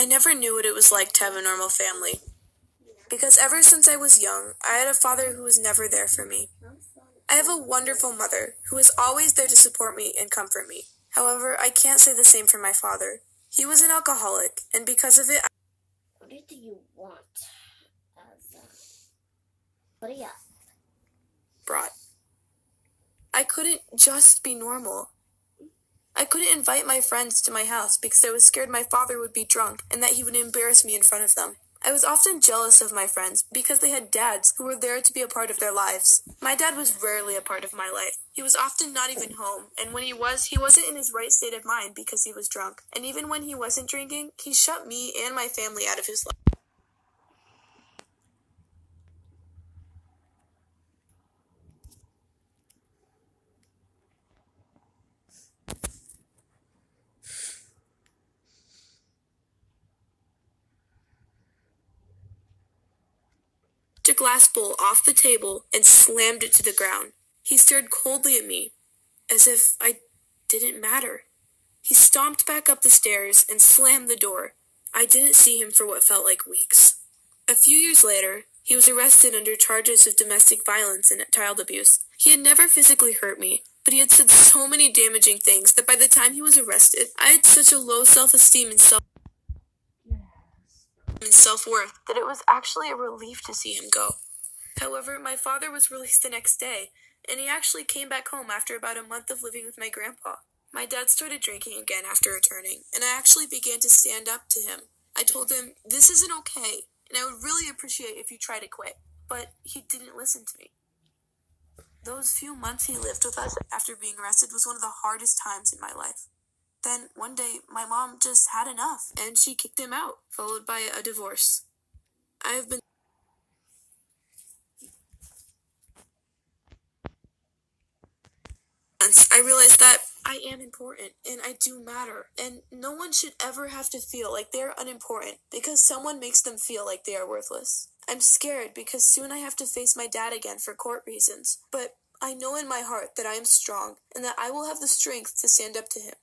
I never knew what it was like to have a normal family. Because ever since I was young, I had a father who was never there for me. I have a wonderful mother who is always there to support me and comfort me. However, I can't say the same for my father. He was an alcoholic, and because of it, What do you want what do you brought. I couldn't just be normal. I couldn't invite my friends to my house because I was scared my father would be drunk and that he would embarrass me in front of them. I was often jealous of my friends because they had dads who were there to be a part of their lives. My dad was rarely a part of my life. He was often not even home, and when he wasn't in his right state of mind because he was drunk. And even when he wasn't drinking, he shut me and my family out of his life. A glass bowl off the table and slammed it to the ground. He stared coldly at me, as if I didn't matter. He stomped back up the stairs and slammed the door. I didn't see him for what felt like weeks. A few years later, he was arrested under charges of domestic violence and child abuse. He had never physically hurt me, but he had said so many damaging things that by the time he was arrested, I had such a low self-esteem and self-worth that it was actually a relief to see him go. However, my father was released the next day, and he actually came back home after about a month of living with my grandpa. My dad started drinking again after returning, and I actually began to stand up to him. I told him, "This isn't okay, and I would really appreciate if you try to quit." But he didn't listen to me. Those few months he lived with us after being arrested was one of the hardest times in my life. Then, one day, my mom just had enough, and she kicked him out, followed by a divorce. I realized that I am important, and I do matter, and no one should ever have to feel like they're unimportant because someone makes them feel like they are worthless. I'm scared because soon I have to face my dad again for court reasons, but I know in my heart that I am strong and that I will have the strength to stand up to him.